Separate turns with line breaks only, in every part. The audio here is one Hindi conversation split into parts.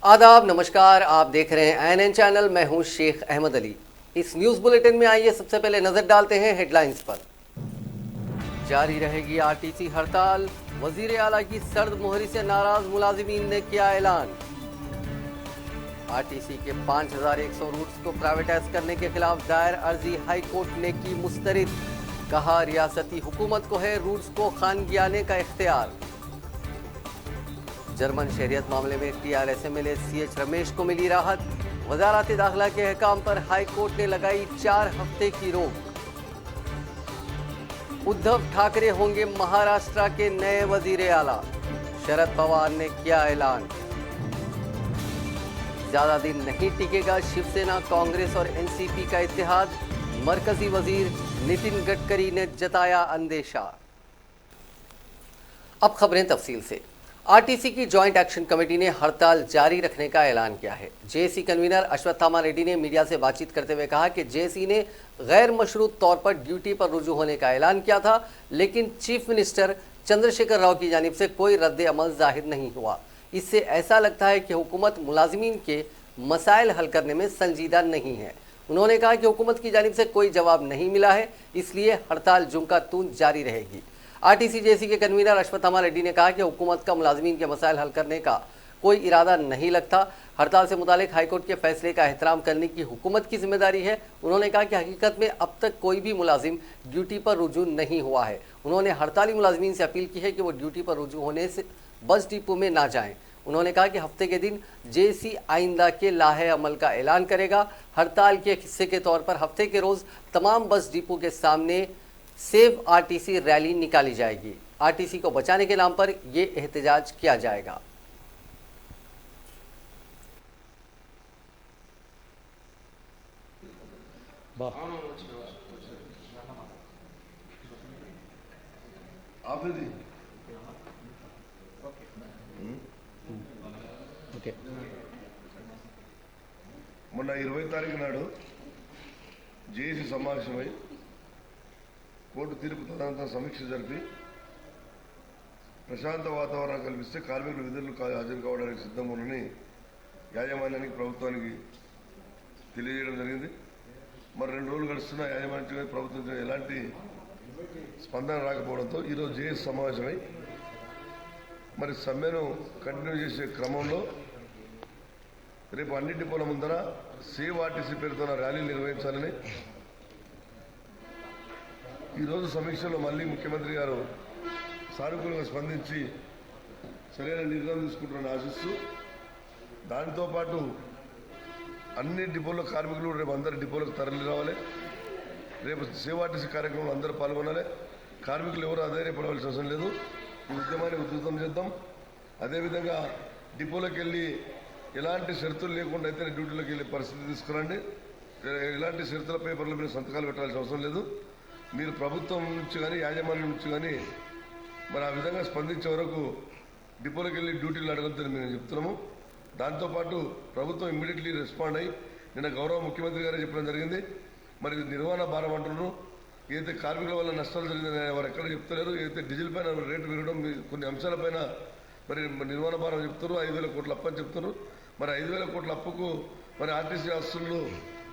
आदाब, नमस्कार। आप देख रहे हैं एनएन चैनल। मैं हूं शेख अहमद अली। इस न्यूज बुलेटिन में आइए सबसे पहले नजर डालते हैं हेडलाइंस पर। जारी रहेगी आरटीसी हड़ताल, वजीर आला की सर्द मोहरी से नाराज मुलाजिमीन ने किया ऐलान। आरटीसी के 5100 रूट्स को प्राइवेटाइज करने के खिलाफ दायर अर्जी हाई कोर्ट ने की मुस्तरिद। कहा, रियासती हुकूमत को है रूट्स को खानगियाने का इख्तियार। जर्मन शहरियत मामले में टीआरएस एमएलए सीएच रमेश को मिली राहत। वजारत दाखिला के अहकाम पर हाई कोर्ट ने लगाई 4 हफ्ते की रोक। उद्धव ठाकरे होंगे महाराष्ट्र के नए वजीर आला, शरद पवार ने किया ऐलान। ज्यादा दिन नहीं टिकेगा शिवसेना, कांग्रेस और एनसीपी का इत्तेहाद, मरकजी वजीर नितिन गडकरी ने जताया अंदेशा। अब खबरें तफसील से। आरटीसी की जॉइंट एक्शन कमेटी ने हड़ताल जारी रखने का ऐलान किया है। जेएसी कन्वीनर अश्वत्थामा रेड्डी ने मीडिया से बातचीत करते हुए कहा कि जेएसी ने गैर मशरूत तौर पर ड्यूटी पर रुजू होने का ऐलान किया था, लेकिन चीफ मिनिस्टर चंद्रशेखर राव की जानिब से कोई रद्द अमल जाहिर नहीं हुआ। इससे ऐसा लगता है कि हुकूमत मुलाजिमीन के मसाइल हल करने में संजीदा नहीं है। उन्होंने कहा कि हुकूमत की जानिब से कोई जवाब नहीं मिला है, इसलिए हड़ताल जुम्का तून जारी रहेगी। आरटीसी जेएसी के कन्वीनर अश्वत्थामा रेड्डी ने कहा कि हुकूमत का मुलाजिमीन के मसाइल हल करने का कोई इरादा नहीं लगता। हड़ताल से मुतालिक हाईकोर्ट के फैसले का एहतराम करने की हुकूमत की जिम्मेदारी है। उन्होंने कहा कि हकीकत में अब तक कोई भी मुलाजिम ड्यूटी पर रुजू नहीं हुआ है। उन्होंने हड़ताली मुलाजिमीन से अपील की है कि वो ड्यूटी पर रुजू होने से बस डिपो में ना जाएं। उन्होंने कहा कि हफ्ते के दिन जेएसी आइंदा के लाहे अमल का ऐलान करेगा। हड़ताल के हिस्से के तौर पर हफ्ते के रोज़ तमाम बस डिपो के सामने सेव आरटीसी रैली निकाली जाएगी। आरटीसी को बचाने के नाम पर यह एहतजाज किया जाएगा।
మొన్న 20 తారీఖు నాడు జేఏసీ సమావేశమై కోర్టు తీర్పు తదనంతరం సమీక్ష జరిపి ప్రశాంత వాతావరణం కల్పిస్తే కార్మికులు విధులకు హాజరు కావడానికి సిద్ధంగా ఉన్నారని యాజమాన్యానికి ప్రభుత్వానికి తెలియజేయడం జరిగింది. మరి 2 రోజులు గడుస్తున్న యాజమాన్యానికి ప్రభుత్వం ఎలాంటి స్పందన రాకపోవడంతో ఈరోజు జేఏసీ సమావేశమై మరి సమ్మెను కంటిన్యూ చేసే క్రమంలో రేపు అన్ని డిపోల ముందర సేవ్ ఆర్టీసీ పేరుతో ర్యాలీలు నిర్వహించాలని ఈరోజు సమీక్షలో మళ్ళీ ముఖ్యమంత్రి గారు సానుకూలంగా స్పందించి సరైన నిర్ణయం తీసుకుంటారని ఆశిస్తూ, దాంతోపాటు అన్ని డిపోల కార్మికులు రేపు అందరు డిపోలకు తరలి రావాలి. రేపు సేవ్ ఆర్టీసీ కార్యక్రమంలో అందరూ పాల్గొనాలి. కార్మికులు ఎవరు అధైర్యపడవలసిన అవసరం లేదు. ఈ ఉద్యమాన్ని ఉధృతం చేద్దాం. అదేవిధంగా డిపోలకు వెళ్ళి ఎలాంటి షరతులు లేకుండా అయితే డ్యూటీలోకి వెళ్ళే పరిస్థితి తీసుకురండి. ఎలాంటి షరతుల పేపర్ల మీద సంతకాలు పెట్టాల్సిన అవసరం లేదు. మీరు ప్రభుత్వం నుంచి కానీ యాజమాన్యం నుంచి కానీ మరి ఆ విధంగా స్పందించే వరకు డిపోలకు వెళ్ళి డ్యూటీలు అడగొద్దని మేము చెప్తున్నాము. దాంతోపాటు ప్రభుత్వం ఇమ్మీడియట్లీ రెస్పాండ్ అయ్యి నిన్న గౌరవ ముఖ్యమంత్రి గారే చెప్పడం జరిగింది. మరి నిర్వహణ భారం అంటున్నారు. ఏదైతే కార్మికుల వల్ల నష్టాలు జరిగిందని వారు ఎక్కడ చెప్తలేరు. ఏదైతే డీజిల్ పైన రేటు పెరగడం, కొన్ని అంశాలపైన మరి నిర్వహణ భారం చెప్తారు. 5,000 కోట్ల అప్పు అని చెప్తున్నారు. మరి 5,000 కోట్ల అప్పుకు మరి ఆర్టీసీ ఆస్తులు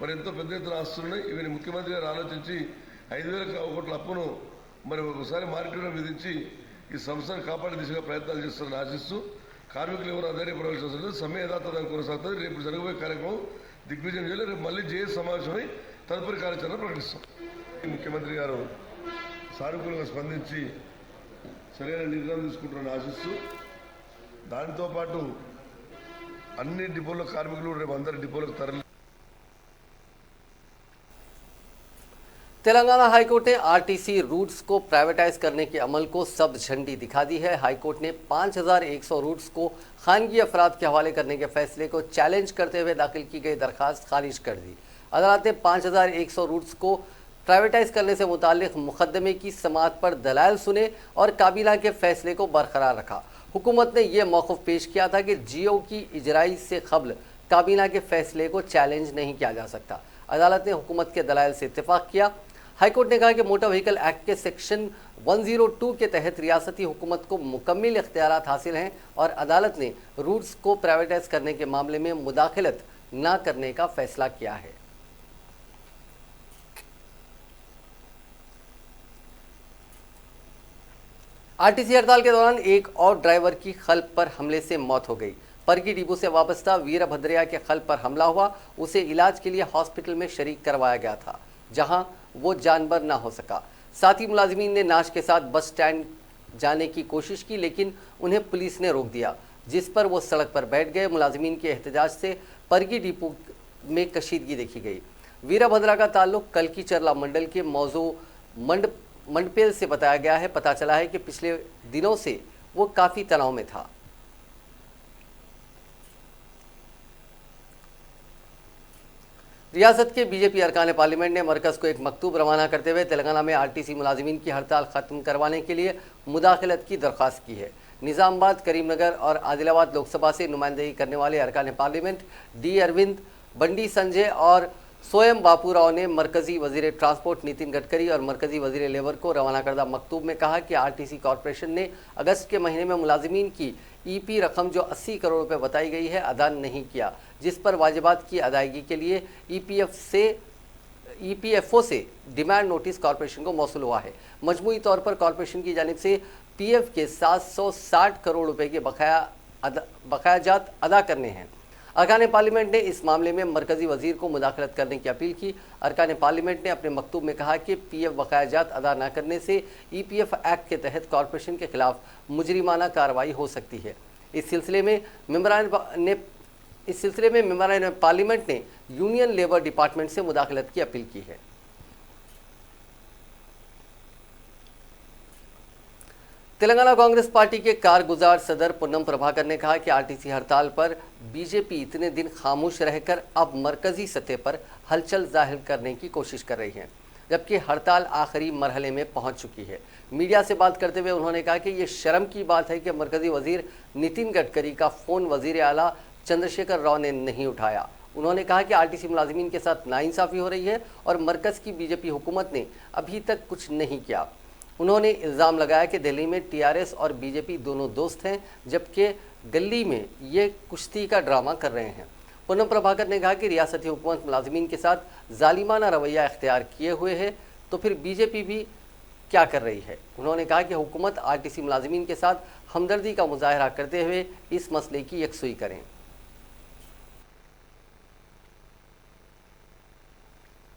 మరి ఎంతో పెద్ద ఎత్తున ఆస్తున్నాయి. ఇవన్నీ ముఖ్యమంత్రి గారు ఆలోచించి 5,000 కోట్ల అప్పును మరి ఒకసారి మార్కెట్లో విధించి ఈ సంస్థను కాపాడే దిశగా ప్రయత్నాలు చేస్తారని ఆశిస్తూ, కార్మికులు ఎవరు అధైర్యపడవలసిన అవసరం లేదు. సమ్మె యథాతథంగా కొనసాగుతుంది. రేపు జరగబోయే కార్యక్రమం దిగ్విజయం చేయాలి. రేపు మళ్ళీ జేఏసీ సమావేశమై తదుపరి కార్యాచరణ ప్రకటిస్తాం. ముఖ్యమంత్రి గారు సానుకూలంగా స్పందించి సరైన నిర్ణయం తీసుకుంటారని ఆశిస్తూ, దాంతోపాటు అన్ని డిపోల కార్మికులు రేపు అందరు డిపోలకు తరలి
तेलंगाना हाईकोर्ट ने आरटीसी रूट्स को प्राइवेटाइज करने के अमल को सब्ज झंडी दिखा दी है। हाईकोर्ट ने 5100 रूट्स को खानगी अफराद के हवाले करने के फैसले को चैलेंज करते हुए दाखिल की गई दरखास्त खारिज कर दी। अदालत ने 5100 रूट्स को प्राइवेटाइज करने से मुताल्लिक मुकदमे की समाअत पर दलाइल सुने और काबीना के फैसले को बरकरार रखा। हुकूमत ने यह मौक़िफ़ पेश किया था कि जीओ की इजराई से कबल काबीना के फैसले को चैलेंज नहीं किया जा सकता। अदालत ने हुकूमत के दलाइल से इत्तेफाक किया। हाईकोर्ट ने कहा कि मोटर व्हीकल एक्ट के सेक्शन 102 के तहत रियासती हुकूमत को मुकम्मल इख्तियारात हासिल हैं और अदालत ने रूट्स को प्राइवेटाइज करने के मामले में मुदाखलत न करने का फैसला किया है। आरटीसी हड़ताल के दौरान एक और ड्राइवर की खल्ब पर हमले से मौत हो गई। परगी डिपो से वाबस्ता वीरभद्रिया के खल्ब पर हमला हुआ। उसे इलाज के लिए हॉस्पिटल में शरीक करवाया गया था, जहां वो जानबर ना हो सका। साथ ही मुलाजिमीन ने नाश के साथ बस स्टैंड जाने की कोशिश की, लेकिन उन्हें पुलिस ने रोक दिया, जिस पर वो सड़क पर बैठ गए। मुलाजिमीन के एहतजाज से परगी डिपो में कशीदगी देखी गई। वीरभद्रा का ताल्लुक कलकी चरला मंडल के मौजू मंडपेल से बताया गया है। पता चला है कि पिछले दिनों से वो काफी तनाव में था। रियासत के बीजेपी अरकान पार्लियामेंट ने मरकज को एक मकतूब रवाना करते हुए तेलंगाना में आरटीसी मुलाजिमीन की हड़ताल खत्म करवाने के लिए मुदाखलत की दरख्वास्त की है। निजामाबाद, करीमनगर और आदिलाबाद लोकसभा से नुमाइंदगी करने वाले अरकान पार्लियामेंट डी अरविंद, बंडी संजय और स्वयं बापूराव ने मरकजी वजीर ट्रांसपोर्ट नितिन गडकरी और मरकजी वजीर लेबर को रवाना करदा मकतूब में कहा कि आरटीसी कॉरपोरेशन ने अगस्त के महीने में मुलाजिमीन की ईपी रकम जो 80 करोड़ रुपए बताई गई है अदा नहीं किया, जिस पर वाजिबात की अदायगी के लिए ईपीएफओ से डिमांड नोटिस कॉरपोरेशन को मौसूल हुआ है। मजमूई तौर पर कॉरपोरेशन की जानिब से पीएफ के 760 करोड़ रुपए के बकायाजात अदा करने हैं। अरकान पार्लियामेंट ने इस मामले में मरकजी वजीर को मुदाखलत करने की अपील की। अरकान पार्लियामेंट ने अपने मकतूब में कहा कि पीएफ बकायाजात अदा न करने से ईपीएफ एक्ट के तहत कॉरपोरेशन के खिलाफ मुजरिमाना कार्रवाई हो सकती है। इस सिलसिले में मेंबरान पार्लियामेंट ने यूनियन लेबर डिपार्टमेंट से मुदाखलत की अपील की है। तेलंगाना कांग्रेस पार्टी के कारगुजार सदर पुन्नम प्रभाकर ने कहा कि आरटीसी हड़ताल पर बीजेपी इतने दिन खामोश रहकर अब मरकजी सतह पर हलचल जाहिर करने की कोशिश कर रही है, जबकि हड़ताल आखिरी मरहले में पहुंच चुकी है। मीडिया से बात करते हुए उन्होंने कहा कि ये शर्म की बात है कि मरकजी वजीर नितिन गडकरी का फ़ोन वजीर आला चंद्रशेखर राव ने नहीं उठाया। उन्होंने कहा कि आरटीसी मुलाजिमीन के साथ नाइंसाफ़ी हो रही है और मरकज़ की बीजेपी हुकूमत ने अभी तक कुछ नहीं किया। उन्होंने इल्ज़ाम लगाया कि दिल्ली में टीआरएस और बीजेपी दोनों दोस्त हैं, जबकि दिल्ली में ये कुश्ती का ड्रामा कर रहे हैं। पुन्नम प्रभाकर ने कहा कि रियासती हुकूमत मुलाजिमीन के साथ जालिमाना रवैया इख्तियार किए हुए है, तो फिर बीजेपी भी क्या कर रही है। उन्होंने कहा कि हुकूमत आरटीसी मुलाजिमीन के साथ हमदर्दी का मुजाहरा करते हुए इस मसले की यकसुई करें।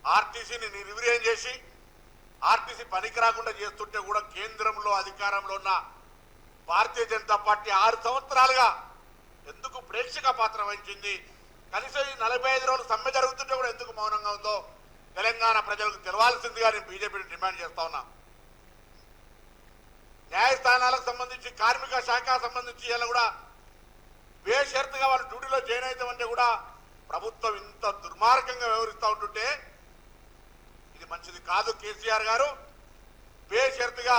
ఆర్టీసీని నిర్వీర్యం చేసి ఆర్టీసీ పనికి రాకుండా చేస్తుంటే కూడా కేంద్రంలో అధికారంలో ఉన్న భారతీయ జనతా పార్టీ 6 సంవత్సరాలుగా ఎందుకు ప్రేక్షక పాత్ర వహించింది? కనీసం ఈ 45 రోజులు సమ్మె జరుగుతుంటే కూడా ఎందుకు మౌనంగా ఉందో తెలంగాణ ప్రజలకు తెలవాల్సిందిగా నేను బీజేపీని డిమాండ్ చేస్తా ఉన్నా. న్యాయస్థానాలకు సంబంధించి కార్మిక శాఖ సంబంధించి ఇలా కూడా బేషరతుగా వాళ్ళు డ్యూటీలో జాయిన్ అవుతామంటే కూడా ప్రభుత్వం ఇంత దుర్మార్గంగా వ్యవహరిస్తూ ఉంటుంటే ఇది మంచిది కాదు. కేసీఆర్ గారు బేషరతుగా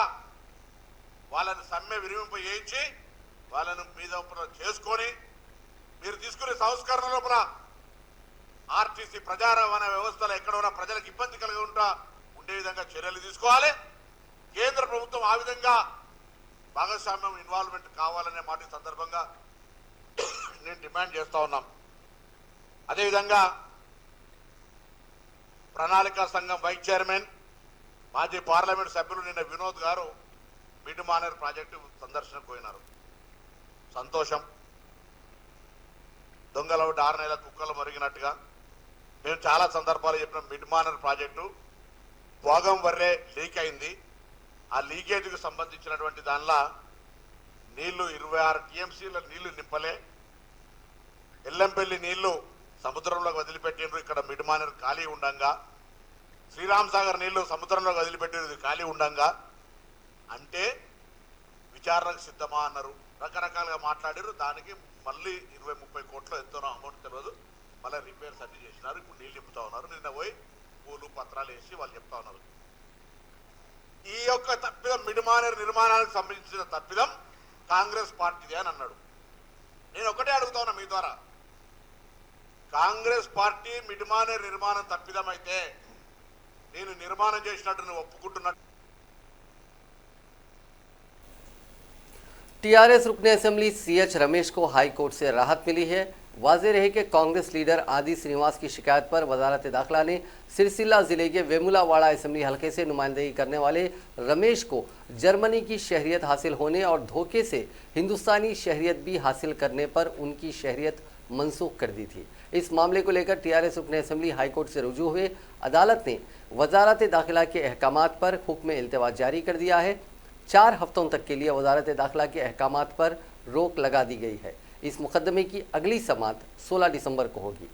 వాళ్ళని సమ్మె విరమింప చేయించి వాళ్ళను మీద చేసుకొని మీరు తీసుకునే సంస్కరణ లోపల ఆర్టీసీ ప్రజా రవాణా వ్యవస్థలో ఎక్కడ ఉన్న ప్రజలకు ఇబ్బంది కలిగి ఉండే విధంగా చర్యలు తీసుకోవాలి. కేంద్ర ప్రభుత్వం ఆ విధంగా భాగస్వామ్యం ఇన్వాల్వ్మెంట్ కావాలనే మాట సందర్భంగా నేను డిమాండ్ చేస్తా ఉన్నాం. అదేవిధంగా ప్రణాళికా సంఘం వైస్ చైర్మన్ మాజీ పార్లమెంట్ సభ్యులు నిన్న వినోద్ గారు మిడ్ మానేర్ ప్రాజెక్టు సందర్శనకు పోయినారు. సంతోషం. దొంగల 6 నెలల కుక్కలు మరిగినట్టుగా మేము చాలా సందర్భాలు చెప్పిన మిడ్ మానేర్ ప్రాజెక్టు భోగం వర్రే లీక్ అయింది. ఆ లీకేజ్కు సంబంధించినటువంటి దానిలో నీళ్లు 26 టీఎంసీల నీళ్లు నింపలే. ఎల్లంపల్లి నీళ్లు సముద్రంలోకి వదిలిపెట్టిండ్రు. ఇక్కడ మిడ్ మానేర్ ఖాళీ ఉండంగా శ్రీరామ్ సాగర్ నీళ్లు సముద్రంలోకి వదిలిపెట్టినది ఖాళీ ఉండంగా అంటే విచారణకు సిద్ధమా అన్నారు. రకరకాలుగా మాట్లాడారు. దానికి మళ్ళీ 20-30 కోట్ల ఎంతోనో అమౌంట్ తెలియదు. మళ్ళీ రిపేర్స్ అన్ని చేసినారు. ఇప్పుడు నీళ్ళు నింపుతా ఉన్నారు. నిన్న పోయి పూలు పత్రాలు వేసి వాళ్ళు చెప్తా ఉన్నారు. ఈ యొక్క తప్పిదం మిడ్ మానేర్ నిర్మాణానికి సంబంధించిన తప్పిదం కాంగ్రెస్ పార్టీదే అని అన్నాడు. నేను ఒకటే అడుగుతా ఉన్నా మీ ద్వారా, కాంగ్రెస్ పార్టీ మిడ్ మానేర్ నిర్మాణం తప్పిదం అయితే నేను నిర్మాణం చేసినట్టు నువ్వు ఒప్పుకుంటున్నట్టు
टीआरएस रुकने असेंबली सीएच रमेश को हाई कोर्ट से राहत मिली है। वाज़ेह रहे कि कांग्रेस लीडर आदि श्रीनिवास की शिकायत पर वजारत दाखिला ने सिरसिल्ला जिले के वेमुलावाड़ा असेंबली हलके से नुमाइंदगी करने वाले रमेश को जर्मनी की शहरियत हासिल होने और धोखे से हिंदुस्तानी शहरियत भी हासिल करने पर उनकी शहरियत मनसूख कर दी थी। इस मामले को लेकर टीआरएस रुकने असेंबली हाईकोर्ट से रुजू हुए अदालत ने वजारत दाखिला के अहकामात पर हुक्म इल्तिवा जारी कर दिया है। 4 हफ्तों तक के लिए वजारत दाखिला के अहकामात पर रोक लगा दी गई है। इस मुकदमे की अगली समाअत 16 दिसंबर को होगी।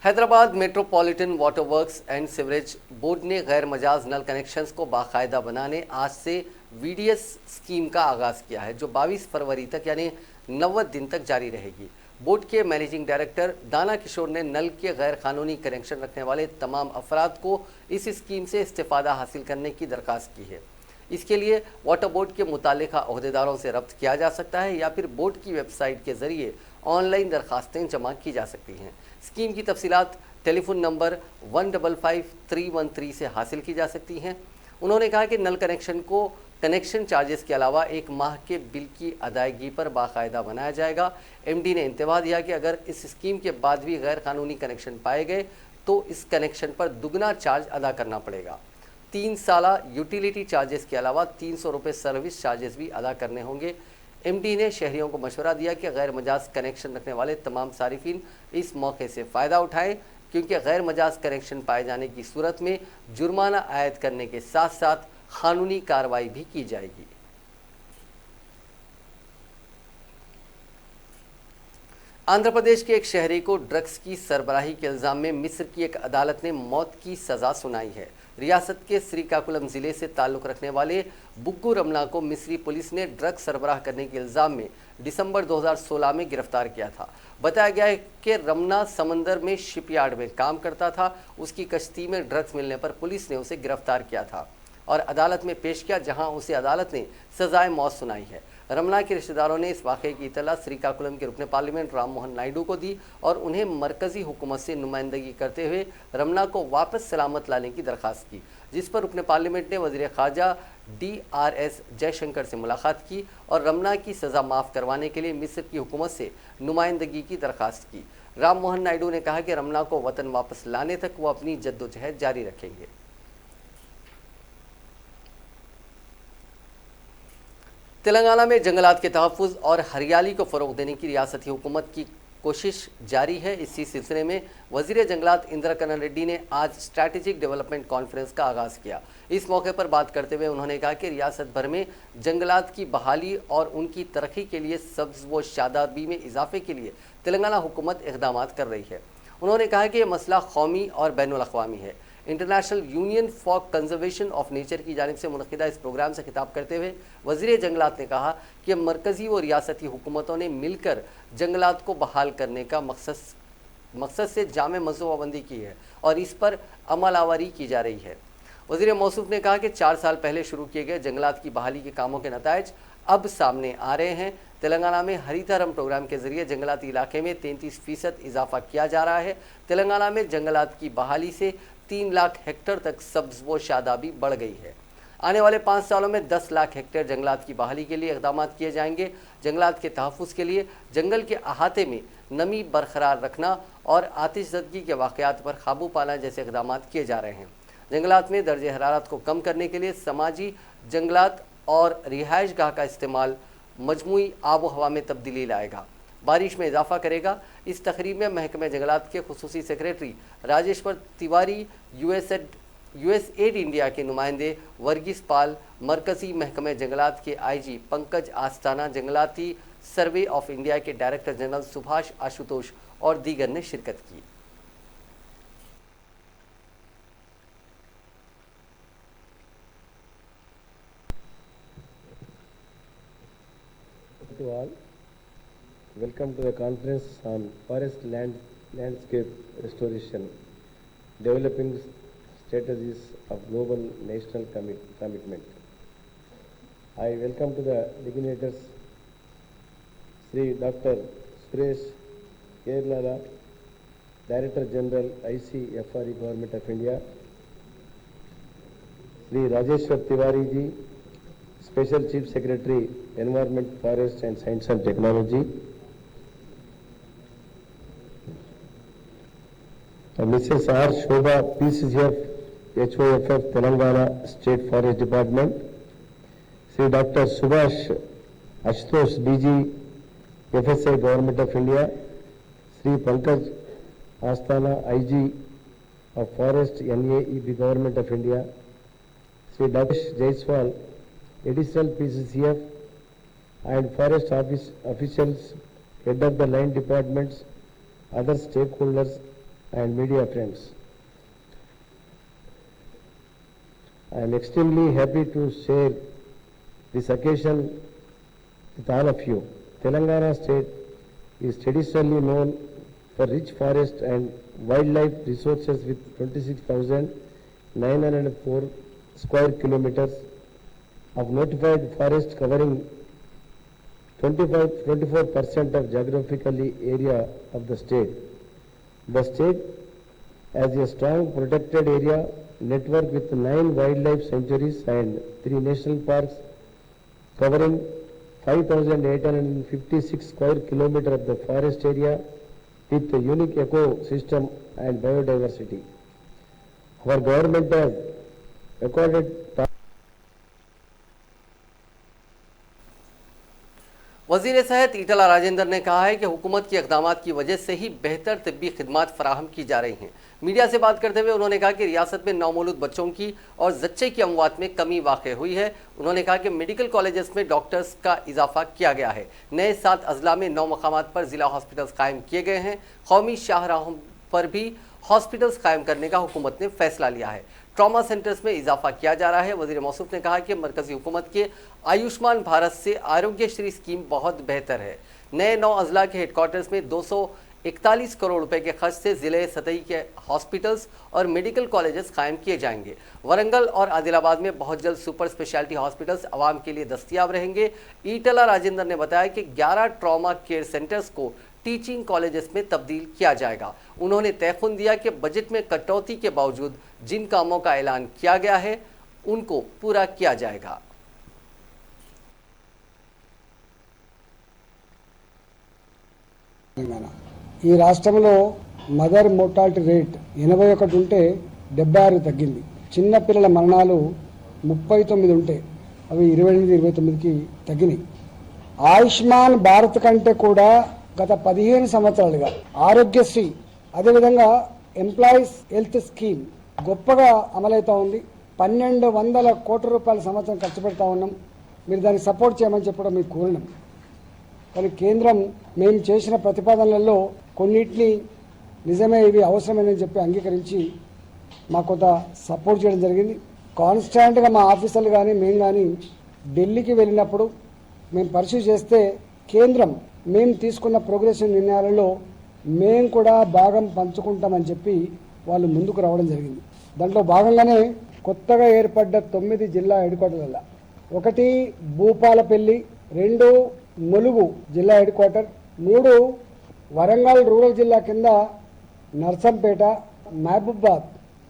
Hyderabad metropolitan water works and sewerage board ने गैर मजाज नल कनेक्शंस को बाकायदा बनाने आज से वीडीएस स्कीम का आगाज़ किया है, जो 22 फरवरी तक यानी 90 दिन तक जारी रहेगी। बोर्ड के मैनेजिंग डायरेक्टर दाना किशोर ने नल के गैर कानूनी कनेक्शन रखने वाले तमाम अफराद को इस स्कीम से इस्तेफादा हासिल करने की दरख्वास्त की है। इसके लिए वाटर बोर्ड के मुतालिका अहदेदारों से रब्त किया जा सकता है या फिर बोर्ड की वेबसाइट के जरिए ऑनलाइन दरखास्तें जमा की जा सकती हैं। स्कीम की तफसीलात टेलीफोन नंबर 155313 से हासिल की जा सकती हैं। उन्होंने कहा कि नल कनेक्शन को कनेक्शन चार्जेस के अलावा 1 माह के बिल की अदायगी पर बाकायदा बनाया जाएगा। एमडी ने इंतबाह दिया कि अगर इस स्कीम के बाद भी गैर कानूनी कनेक्शन पाए गए तो इस कनेक्शन पर दुगना चार्ज अदा करना पड़ेगा। 3 साला यूटिलिटी चार्जेस के अलावा 300 रुपये सर्विस चार्जेस भी अदा करने होंगे। एमडी ने शहरियों को मशवरा दिया कि गैर मजाज कनेक्शन रखने वाले तमाम सारिफिन इस मौके से फ़ायदा उठाएं, क्योंकि गैर मजाज कनेक्शन पाए जाने की सूरत में जुर्माना आयद करने के साथ साथ कानूनी कार्रवाई भी की जाएगी। आंध्र प्रदेश के एक शहरी को ड्रग्स की सरबराही के इल्ज़ाम में मिस्र की एक अदालत ने मौत की सज़ा सुनाई है। रियासत के श्रीकाकुलम ज़िले से ताल्लुक़ रखने वाले बुग्गू रमना को मिस्री पुलिस ने ड्रग्स सरबराह करने के इल्ज़ाम में दिसंबर 2016 में गिरफ्तार किया था। बताया गया है कि रमना समंदर में शिपयार्ड में काम करता था। उसकी कश्ती में ड्रग्स मिलने पर पुलिस ने उसे गिरफ्तार किया था और अदालत में पेश किया, जहां उसे अदालत ने सजाए मौत सुनाई है। रमना के रिश्तेदारों ने इस वाक़े की इतला श्रीकाकुलम के रुकने पार्लियामेंट राम मोहन नायडू को दी और उन्हें मरकज़ी हुकूमत से नुमाइंदगी करते हुए रमना को वापस सलामत लाने की दरख्वास्त की, जिस पर रुकने पार्लियामेंट ने वज़ीर ख़ारजा DRS जयशंकर से मुलाकात की और रमना की सज़ा माफ़ करवाने के लिए मिस्र की हुकूमत से नुमाइंदगी की दरख्वास्त की। राम मोहन नायडू ने कहा कि रमना को वतन वापस लाने तक वो अपनी जद्दोजहद जारी रखेंगे। तेलंगाना में जंगलात के तहफ़्फ़ुज़ और हरियाली को फ़रोग़ देने की रियासती हुकूमत की कोशिश जारी है। इसी सिलसिले में वज़ीर जंगलात इंदिरा करण रेड्डी ने आज स्ट्रैटेजिक डेवलपमेंट कॉन्फ्रेंस का आगाज़ किया। इस मौके पर बात करते हुए उन्होंने कहा कि रियासत भर में जंगलात की बहाली और उनकी तरक्की के लिए सब्ज़ व शादाबी में इजाफे के लिए तेलंगाना हुकूमत इक़दाम कर रही है। उन्होंने कहा कि यह मसला कौमी और बैनुल अक़वामी है। International union for conservation of nature की जानिब से मुनक़िदा इस प्रोग्राम से खिताब करते हुए वज़ीर जंगलात ने कहा कि मरकज़ी व रियासती हुकूमतों ने मिलकर जंगलात को बहाल करने का मकसद से जामे मनसूबाबंदी की है और इस पर अमल आवारी की जा रही है। वज़ीर मौसूफ ने कहा कि 4 साल पहले शुरू किए गए जंगलात की बहाली के कामों के नताइज अब सामने आ रहे हैं। तेलंगाना में हरितारम प्रोग्राम के जरिए जंगलाती इलाके में 33% इजाफा किया जा रहा है। तेलंगाना में जंगलात की बहाली से 3 लाख हेक्टेयर तक सब्ज़ व शादाबी बढ़ गई है। आने वाले 5 सालों में 10 लाख हेक्टेयर जंगलात की बहाली के लिए इक़दाम किए जाएंगे। जंगलात के तहफ़्फ़ुज़ के लिए जंगल के अहाते में नमी बरकरार रखना और आतिशज़दगी के वाक़यात पर काबू पाना जैसे इक़दाम किए जा रहे हैं। जंगलात में दर्जे हरारत को कम करने के लिए समाजी जंगलात और रिहाइश गाह का इस्तेमाल मजमूई आबो हवा में तब्दीली लाएगा, बारिश में इजाफा करेगा। इस तकरीब में महकमे जंगलात के खुसूसी secretary Rajeshwar Tiwari, USAID India के नुमाइंदे वर्गीस पाल, मरकज़ी महकमे जंगलात के IG पंकज आस्ताना, जंगलाती सर्वे ऑफ इंडिया के डायरेक्टर जनरल सुभाष आशुतोष और दीगर ने शिरकत की।
To all, welcome to the conference on forest landscape restoration, developing strategies of global national commitment. I welcome to the dignitaries Sri Dr. Suresh Kerala, Director General ICFRE Government of India, Sri Rajeshwar Tiwari ji, Special Chief Secretary, Environment, Forest and Science and Technology. Mrs. R. Shobha, PCCF, HOFF, Telangana State Forest Department. Sri Dr. Subhash Ashutosh, DG, FSI, Government of India. Sri Pankaj Asthana, IG of Forest, NAEB, Government of India. Sri Dr. Jaiswal, Additional PCCF and Forest Office officials, head of the line departments, other stakeholders and media friends. I am extremely happy to share this occasion with all of you. Telangana state is traditionally known for rich forest and wildlife resources with 26,904 square kilometers of notified forest covering 24% of geographically area of the state. The state has a strong protected area network with 9 wildlife sanctuaries and 3 national parks covering 5,856 square kilometers of the forest area with a unique ecosystem and biodiversity. Our government has accorded
वजीर सेहत ईटला राजेंद्र ने कहा है कि हुकूमत के इक़दामात की वजह से ही बेहतर तिब्बी खिदमात फराहम की जा रही हैं। मीडिया से बात करते हुए उन्होंने कहा कि रियासत में नौमौलूद बच्चों की और जच्चे की अमवात में कमी वाक़ हुई है। उन्होंने कहा कि मेडिकल कॉलेजेस में डॉक्टर्स का इजाफा किया गया है। नए 7 अजला में 9 मकामात पर ज़िला हॉस्पिटल्स कायम किए गए हैं। कौमी शाहराहों पर भी हॉस्पिटल्स कायम करने का हुकूमत ने फैसला लिया है। ट्रॉमा सेंटर्स में इजाफा किया जा रहा है। वज़ीर मौसूफ ने कहा कि मरकज़ी हुकूमत के आयुष्मान भारत से आरोग्यश्री स्कीम बहुत बेहतर है। नए 9 अजला के हेडक्वार्टर्स में 241 करोड़ रुपए के खर्च से ज़िले सतही के हॉस्पिटल्स और मेडिकल कॉलेजेस कायम किए जाएंगे। वरंगल और आदिलाबाद में बहुत जल्द सुपर स्पेशलिटी हॉस्पिटल्स आवाम के लिए दस्तियाब रहेंगे। ईटला राजेंद्र ने बताया कि 11 ट्रॉमा केयर सेंटर्स को टीचिंग कॉलेजेस में तब्दील किया जाएगा। उन्होंने तयखुन दिया कि बजट में कटौती के बावजूद जिन कामों का ऐलान किया गया है उनको पूरा किया जाएगा।
ఈ రాష్ట్రంలో మదర్ మోర్టాలిటీ రేట్ 81 ఉంటే 76 తగ్గింది. చిన్న పిల్లల మరణాలు 39 ఉంటే అవి 28-29కి తగ్గినాయి. ఆయుష్మాన్ భారత్ కంటే కూడా గత 15 సంవత్సరాలుగా ఆరోగ్యశ్రీ అదేవిధంగా ఎంప్లాయీస్ హెల్త్ స్కీమ్ గొప్పగా అమలవుతా ఉంది. 1200 కోట్ల రూపాయల సంవత్సరం ఖర్చు పెడతా ఉన్నాం. మీరు దాన్ని సపోర్ట్ చేయమని చెప్పడం మీకు కోరినాం. కానీ కేంద్రం మేము చేసిన ప్రతిపాదనలలో కొన్నిటిని నిజమే ఇవి అవసరమని చెప్పి అంగీకరించి మాకు కొంత సపోర్ట్ చేయడం జరిగింది. కాన్స్టాంట్గా మా ఆఫీసర్లు కానీ మేము కానీ ఢిల్లీకి వెళ్ళినప్పుడు మేము పరిశీలి చేస్తే కేంద్రం మేము తీసుకున్న ప్రోగ్రెసివ్ నిర్ణయాలలో మేము కూడా భాగం పంచుకుంటామని చెప్పి వాళ్ళు ముందుకు రావడం జరిగింది. దాంట్లో భాగంగానే కొత్తగా ఏర్పడ్డ 9 జిల్లా హెడ్ క్వార్టర్ల 1 భూపాలపల్లి, 2 ములుగు జిల్లా హెడ్ క్వార్టర్, 3 వరంగల్ రూరల్ జిల్లా కింద నర్సంపేట, మహబూబాద్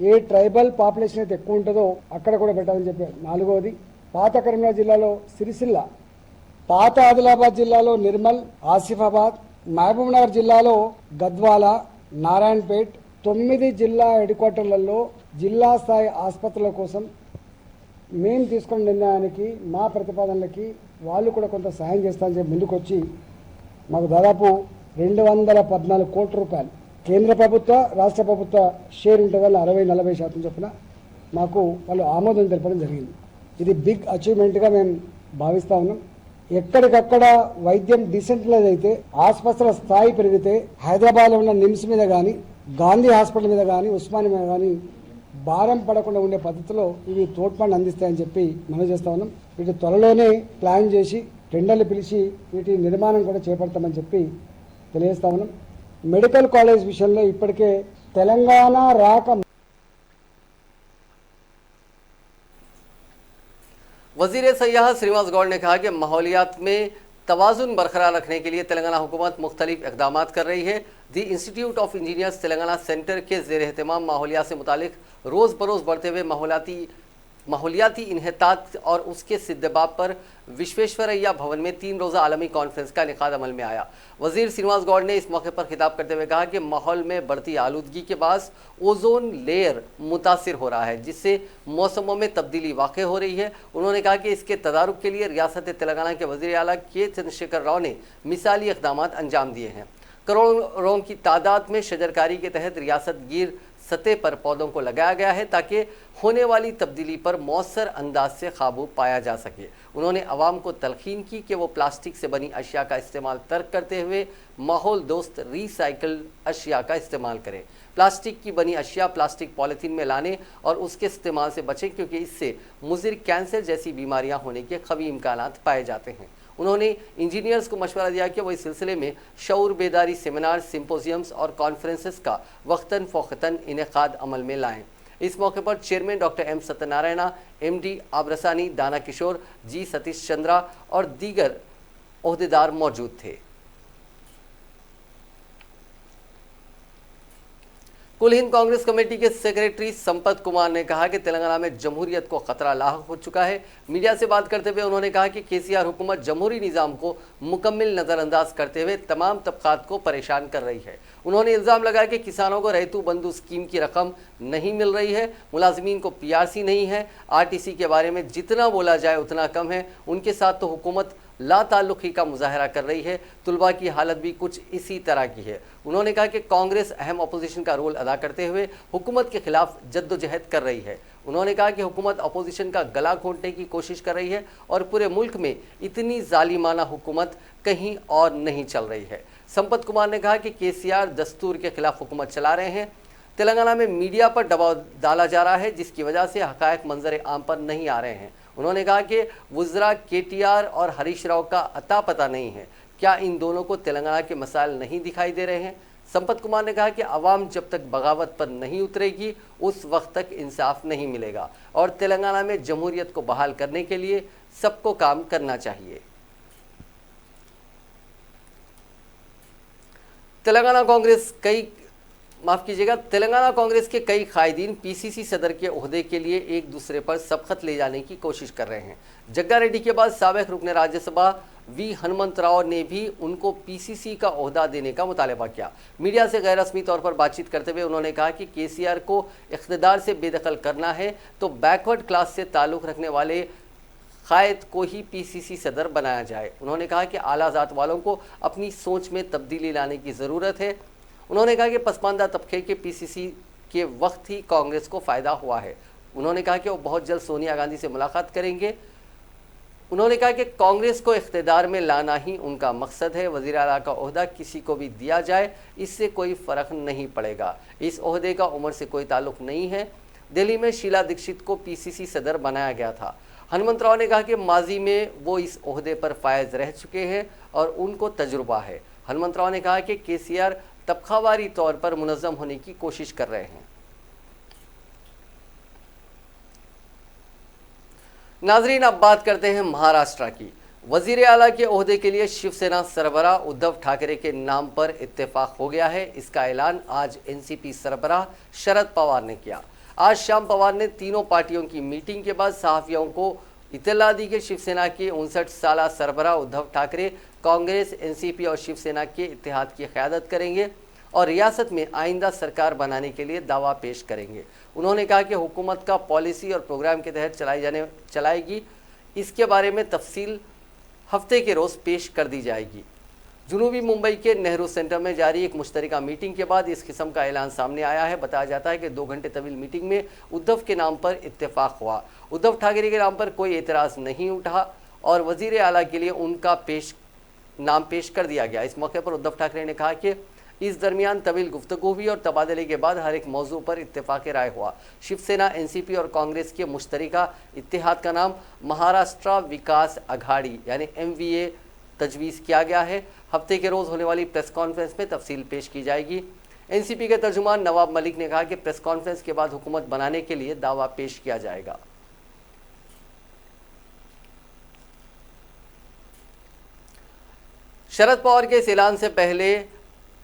ఏ ట్రైబల్ పాపులేషన్ అయితే ఎక్కువ ఉంటుందో అక్కడ కూడా పెట్టాలని చెప్పారు. 4వది పాత కరీంనగర్ జిల్లాలో సిరిసిల్ల, పాత ఆదిలాబాద్ జిల్లాలో నిర్మల్, ఆసిఫాబాద్, మహబూబ్ నగర్ జిల్లాలో గద్వాల, నారాయణపేట్ 9 జిల్లా హెడ్ క్వార్టర్లలో జిల్లా స్థాయి ఆసుపత్రుల కోసం మేము తీసుకున్న నిర్ణయానికి మా ప్రతిపాదనలకి వాళ్ళు కూడా కొంత సహాయం చేస్తారని చెప్పి ముందుకొచ్చి మాకు దాదాపు 214 కోట్ల రూపాయలు కేంద్ర ప్రభుత్వ రాష్ట్ర ప్రభుత్వ షేర్ ఉంటుంది, 60-40% చొప్పున మాకు వాళ్ళు ఆమోదం తెలపడం జరిగింది. ఇది బిగ్ అచీవ్మెంట్గా మేము భావిస్తూ ఉన్నాం. ఎక్కడికక్కడ వైద్యం డిసెంట్రలైజ్ అయితే, ఆసుపత్రుల స్థాయి పెరిగితే హైదరాబాద్లో ఉన్న నిమ్స్ మీద కానీ, గాంధీ హాస్పిటల్ మీద కానీ, ఉస్మానియా మీద కానీ భారం పడకుండా ఉండే పద్ధతిలో ఇవి తోడ్పాటును అందిస్తాయని చెప్పి మనం చేస్తూ ఉన్నాం. వీటి త్వరలోనే ప్లాన్ చేసి టెండర్లు పిలిచి వీటి నిర్మాణం కూడా చేపడతామని చెప్పి తెలియజేస్తా ఉన్నాం. మెడికల్ కాలేజ్ విషయంలో ఇప్పటికే తెలంగాణ రాక
वजीर सयाह श्रीनिवास गौड़ ने कहा कि माहौलियात में तवाज़ुन बरकरार रखने के लिए तेलंगाना हुकूमत मुख्तलिफ इक़दामात कर रही है। The institute of engineers Telangana centre के ज़ेर एहतमाम माहौलियात से मुतालिक रोज़ बरोज़ बढ़ते हुए माहौलियाती माहौलियाती इन्हतात और उसके सिद्धबाब पर विश्वेश्वरैया भवन में 3 रोज़ा आलमी कॉन्फ्रेंस का इनेकाद अमल में आया। वजीर श्रीनिवास गौड़ ने इस मौके पर खिताब करते हुए कहा कि माहौल में बढ़ती आलूदगी के बाद ओजोन लेयर मुतासिर हो रहा है, जिससे मौसमों में तब्दीली वाक़ हो रही है। उन्होंने कहा कि इसके तदारुक के लिए रियासत तेलंगाना के वज़ीर आला के चंद्रशेखर राव ने मिसाली इक़दाम अंजाम दिए हैं। करोड़ों की तादाद में शजरकारी के तहत रियासत गिर सतह पर पौधों को लगाया गया है ताकि होने वाली तब्दीली पर मौसर अंदाज से काबू पाया जा सके। उन्होंने अवाम को तलखीन की कि वो प्लास्टिक से बनी अशिया का इस्तेमाल तर्क करते हुए माहौल दोस्त रिसाइकल अशिया का इस्तेमाल करें। प्लास्टिक की बनी अशिया प्लास्टिक पॉलीथीन में लाने और उसके इस्तेमाल से बचें, क्योंकि इससे मुज़िर कैंसर जैसी बीमारियां होने के खवी इम्कानात पाए जाते हैं। उन्होंने इंजीनियर्स को मशवरा दिया कि वो इस सिलसिले में शऊर बेदारी सेमिनार, सिम्पोजियम्स और कॉन्फ्रेंसेस का वक्तन फ़ौक़तन इनेकाद अमल में लाएं। इस मौके पर chairman doctor M Satyanarayana, MD आबरसानी, दाना किशोर, G सतीश चंद्रा और दीगर ओहदेदार मौजूद थे। कुल हिंद कांग्रेस कमेटी के सेक्रेटरी संपत कुमार ने कहा कि तेलंगाना में जमहूरियत को खतरा लाहक हो चुका है। मीडिया से बात करते हुए उन्होंने कहा कि KCR हुकूमत जमहूरी निज़ाम को मुकम्मल नज़रअंदाज करते हुए तमाम तबकात को परेशान कर रही है। उन्होंने इल्ज़ाम लगाया कि किसानों को रैतू बंधु स्कीम की रकम नहीं मिल रही है, मुलाजिमीन को PRC नहीं है, RTC के बारे में जितना बोला जाए उतना कम है। उनके साथ तो हुकूमत ला ताल्लुक़ी का मुजाहरा कर रही है। तुलबा की हालत भी कुछ इसी तरह की है। उन्होंने कहा कि कांग्रेस अहम अपोजिशन का रोल अदा करते हुए हुकूमत के खिलाफ जद्दोजहद कर रही है। उन्होंने कहा कि हुकूमत अपोजिशन का गला घोंटने की कोशिश कर रही है और पूरे मुल्क में इतनी जालिमाना हुकूमत कहीं और नहीं चल रही है। संपत कुमार ने कहा कि KCR दस्तूर के खिलाफ हुकूमत चला रहे हैं। तेलंगाना में मीडिया पर दबाव डाला जा रहा है, जिसकी वजह से हक़ाइक़ मंजर आम पर नहीं आ रहे हैं। उन्होंने कहा कि वुज़रा KTR और हरीश राव का अता पता नहीं है। क्या इन दोनों को तेलंगाना के मसाइल नहीं दिखाई दे रहे हैं? संपत कुमार ने कहा कि अवाम जब तक बगावत पर नहीं उतरेगी उस वक्त तक इंसाफ नहीं मिलेगा और तेलंगाना में जमहूरियत को बहाल करने के लिए सबको काम करना चाहिए। तेलंगाना कांग्रेस के कई कायदीन PCC सदर के ओहदे के लिए एक दूसरे पर सबकत ले जाने की कोशिश कर रहे हैं। जग्गा रेड्डी के बाद साबिक रुकने राज्यसभा V हनुमंत राव ने भी उनको PCC का ओहदा देने का मुतालबा किया। मीडिया से गैर रस्मी तौर पर बातचीत करते हुए उन्होंने कहा कि KCR को इख्तिदार से बेदखल करना है तो बैकवर्ड क्लास से ताल्लुक़ रखने वाले कायद को ही PCC सदर बनाया जाए। उन्होंने कहा कि आला ज़ात वालों को अपनी सोच में तब्दीली लाने की ज़रूरत है। उन्होंने कहा कि पसमानदा तबके के PCC के वक्त ही कांग्रेस को फ़ायदा हुआ है। उन्होंने कहा कि वो बहुत जल्द सोनिया गांधी से मुलाकात करेंगे। उन्होंने कहा कि कांग्रेस को इख्तिदार में लाना ही उनका मकसद है। वज़ीर आला का ओहदा किसी को भी दिया जाए, इससे कोई फ़र्क नहीं पड़ेगा। इस ओहदे का उम्र से कोई ताल्लुक़ नहीं है। दिल्ली में शीला दीक्षित को PCC सदर बनाया गया था। हनुमंत राव ने कहा कि माजी में वो इस ओहदे पर फायज रह चुके हैं और उनको तजुर्बा है। हनुमंत राव ने कहा कि KCR तबकावारी तौर पर मुनज़्ज़म होने की कोशिश कर रहे हैं। नाजरीन, अब बात करते हैं महाराष्ट्र की। वजीर आला के ओहदे के लिए शिवसेना सरबराह उद्धव ठाकरे के नाम पर इत्तेफाक हो गया है। इसका ऐलान आज NCP सरबराह शरद पवार ने किया। आज शाम पवार ने तीनों पार्टियों की मीटिंग के बाद सहाफ़ियों को इत्तला दी कि शिवसेना के 59 साला सरबराह उद्धव ठाकरे कांग्रेस, NCP और शिवसेना के इत्तेहाद की क़यादत करेंगे और रियासत में आइंदा सरकार बनाने के लिए दावा पेश करेंगे। उन्होंने कहा कि हुकूमत का पॉलिसी और प्रोग्राम के तहत चलाएगी। इसके बारे में तफसील हफ्ते के रोज़ पेश कर दी जाएगी। जुनूबी मुंबई के नेहरू सेंटर में जारी एक मुश्तरका मीटिंग के बाद इस किस्म का ऐलान सामने आया है। बताया जाता है कि 2 घंटे तवील मीटिंग में उद्धव के नाम पर इत्तेफाक हुआ। उद्धव ठाकरे के नाम पर कोई एतराज़ नहीं उठा और वज़ीर आला के लिए उनका नाम पेश कर दिया गया। इस मौके पर उद्धव ठाकरे ने कहा कि इस दरमियान तवील गुफ्तगू हुई और तबादले के बाद हर एक मौजू पर इत्तेफाक राय हुआ। शिवसेना, NCP और कांग्रेस के मुश्तरका इत्तेहाद का नाम महाराष्ट्र विकास अघाड़ी यानी MVA तजवीज़ किया गया है। हफ्ते के रोज़ होने वाली प्रेस कॉन्फ्रेंस में तफसील पेश की जाएगी। NCP के तर्जुमान नवाब मलिक ने कहा कि प्रेस कॉन्फ्रेंस के बाद हुकूमत बनाने के लिए दावा पेश किया जाएगा। शरद पवार के इस ऐलान से पहले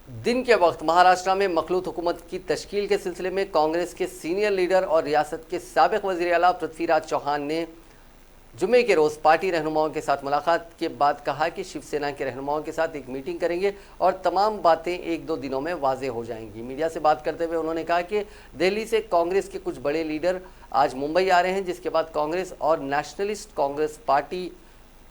दिन के वक्त महाराष्ट्र में मखलूत हुकूमत की तश्कील के सिलसिले में कांग्रेस के सीनियर लीडर और रियासत के साबिक वज़ीर आला पृथ्वीराज चौहान ने जुमे के रोज़ पार्टी रहनुमाओं के साथ मुलाकात के बाद कहा कि शिवसेना के रहनुमाओं के साथ एक मीटिंग करेंगे और तमाम बातें एक दो दिनों में वाजे हो जाएंगी। मीडिया से बात करते हुए उन्होंने कहा कि दिल्ली से कांग्रेस के कुछ बड़े लीडर आज मुंबई आ रहे हैं, जिसके बाद कांग्रेस और नेशनलिस्ट कांग्रेस पार्टी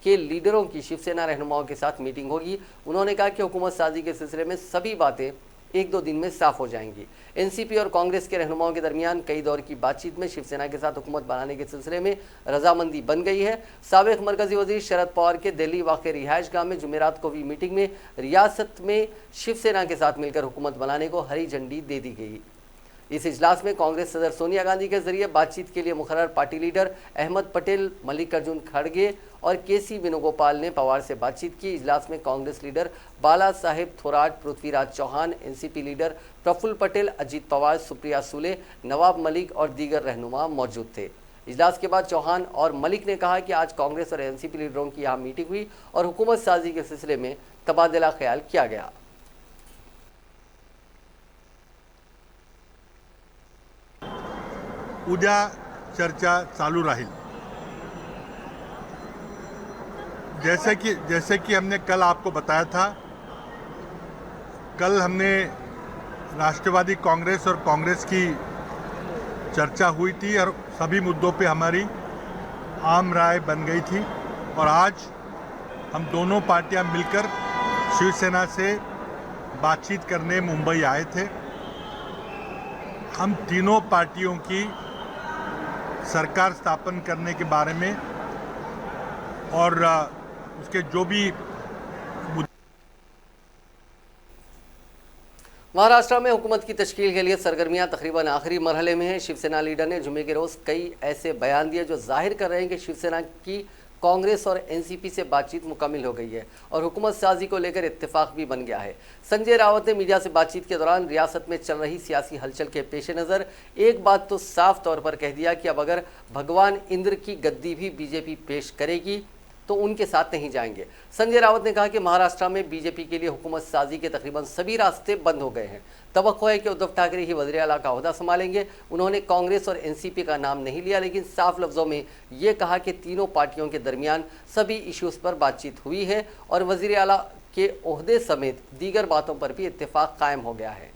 के लीडरों की शिवसेना रहनुमाओं के साथ मीटिंग होगी। उन्होंने कहा कि हुकूमत साजी के सिलसिले में सभी बातें एक दो दिन में साफ हो जाएंगी। एनसीपी और कांग्रेस के रहनुमाओं के दरमियान कई दौर की बातचीत में शिवसेना के साथ हुकूमत बनाने के सिलसिले में रजामंदी बन गई है। साबिक मरकजी वजीर शरद पवार के दिल्ली वाक़ रिहाइश गाह में जुमेरात को हुई मीटिंग में रियासत में शिवसेना के साथ मिलकर हुकूमत बनाने को हरी झंडी दे दी गई। इस इजलास में कांग्रेस सदर सोनिया गांधी के जरिए बातचीत के लिए मुकर्रर पार्टी लीडर अहमद पटेल, मल्लिकार्जुन खड़गे और केसी वेणुगोपाल ने पवार से बातचीत की। इजलास में कांग्रेस लीडर बाला साहेब थोराट, पृथ्वीराज चौहान, एनसीपी लीडर प्रफुल्ल पटेल, अजीत पवार, सुप्रिया सुले, नवाब मलिक और दीगर रहनुमा मौजूद थे। इजलास के बाद चौहान और मलिक ने कहा कि आज कांग्रेस और एनसीपी लीडरों की यहाँ मीटिंग हुई और हुकूमत साजी के सिलसिले में तबादला ख्याल किया गया।
उद्या चर्चा चालू राहील। जैसे कि हमने कल आपको बताया था, कल हमने राष्ट्रवादी कांग्रेस और कांग्रेस की चर्चा हुई थी और सभी मुद्दों पे हमारी आम राय बन गई थी और आज हम दोनों पार्टियां मिलकर शिवसेना से बातचीत करने मुंबई आए थे। हम तीनों पार्टियों की सरकार स्थापन करने के बारे में और उसके जो भी
महाराष्ट्र में हुकूमत की तश्कील के लिए सरगर्मियां तकरीबन आखिरी मरहले में हैं। शिवसेना लीडर ने जुमे के रोज़ कई ऐसे बयान दिए जो जाहिर कर रहे हैं कि शिवसेना की कांग्रेस और एनसीपी से बातचीत मुकम्मिल हो गई है और हुकूमत साजी को लेकर इत्तेफाक भी बन गया है। संजय रावत ने मीडिया से बातचीत के दौरान रियासत में चल रही सियासी हलचल के पेश नज़र एक बात तो साफ तौर पर कह दिया कि अब अगर भगवान इंद्र की गद्दी भी बीजेपी पेश करेगी तो उनके साथ नहीं जाएंगे। संजय रावत ने कहा कि महाराष्ट्र में बीजेपी के लिए हुकूमत साजी के तकरीबन सभी रास्ते बंद हो गए हैं। तवक्को है कि उद्धव ठाकरे ही वज़ीर आला का ओहदा संभालेंगे। उन्होंने कांग्रेस और एनसीपी का नाम नहीं लिया, लेकिन साफ लफ्ज़ों में ये कहा कि तीनों पार्टियों के दरमियान सभी इश्यूज़ पर बातचीत हुई है और वज़ीर आला के ओहदे समेत दीगर बातों पर भी इत्तेफाक कायम हो गया है।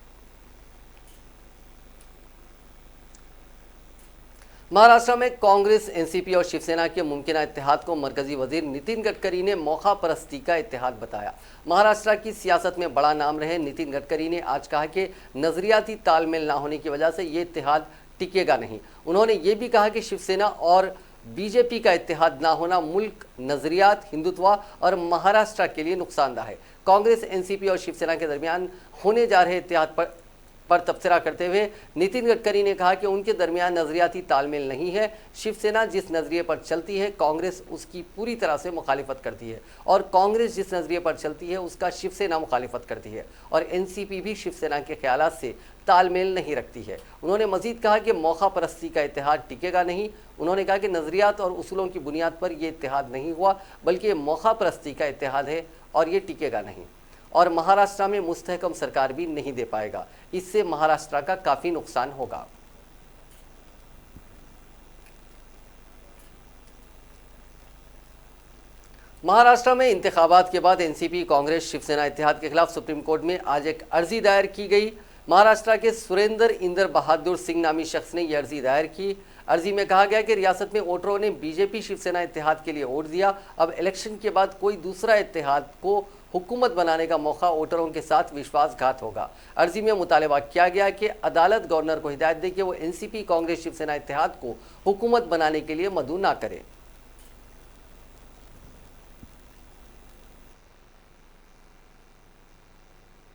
महाराष्ट्र में कांग्रेस, एनसीपी और शिवसेना के मुमकिन इत्तेहाद को मरकजी वजीर नितिन गडकरी ने मौका परस्ती का इत्तेहाद बताया। महाराष्ट्र की सियासत में बड़ा नाम रहे नितिन गडकरी ने आज कहा कि नजरियाती तालमेल ना होने की वजह से ये इत्तेहाद टिकेगा नहीं। उन्होंने ये भी कहा कि शिवसेना और बीजेपी का इत्तेहाद ना होना मुल्क, नजरियात, हिंदुत्व और महाराष्ट्र के लिए नुकसानदा है। कांग्रेस, एनसीपी और शिवसेना के दरमियान होने जा रहे इत्तेहाद पर तबसरा करते हुए नितिन गडकरी ने कहा कि उनके दरमियान नजरियाती तालमेल नहीं है। शिवसेना जिस नज़रिए पर चलती है कांग्रेस उसकी पूरी तरह से मुखालिफत करती है और कांग्रेस जिस नज़रिए पर चलती है उसका शिवसेना मुखालिफत करती है और एनसीपी भी शिवसेना के ख्यालात से तालमेल नहीं रखती है। उन्होंने मजीद कहा कि मौका परस्ती का इत्तेहाद टिकेगा नहीं। उन्होंने कहा कि नज़रियात और उसूलों की बुनियाद पर यह इत्तेहाद नहीं हुआ बल्कि मौका परस्ती का इत्तेहाद है और ये टिकेगा नहीं और महाराष्ट्र में मुस्तहकम सरकार भी नहीं दे पाएगा। इससे महाराष्ट्र का काफ़ी नुकसान होगा। महाराष्ट्र में इंतखाबात के बाद एनसीपी, कांग्रेस, शिवसेना इत्तेहाद के खिलाफ सुप्रीम कोर्ट में आज एक अर्जी दायर की गई। महाराष्ट्र के सुरेंद्र इंदर बहादुर सिंह नामी शख्स ने यह अर्जी दायर की। अर्जी में कहा गया कि रियासत में वोटरों ने बीजेपी शिवसेना इत्तेहाद के लिए वोट दिया। अब इलेक्शन के बाद कोई दूसरा इत्तेहाद को हुकूमत बनाने का मौका वोटरों के साथ विश्वासघात होगा। अर्जी में मुतालबा किया गया कि अदालत गवर्नर को हिदायत दे कि वो एनसीपी, कांग्रेस, शिवसेना इत्तेहाद को हुकूमत बनाने के लिए मदऊ ना करे।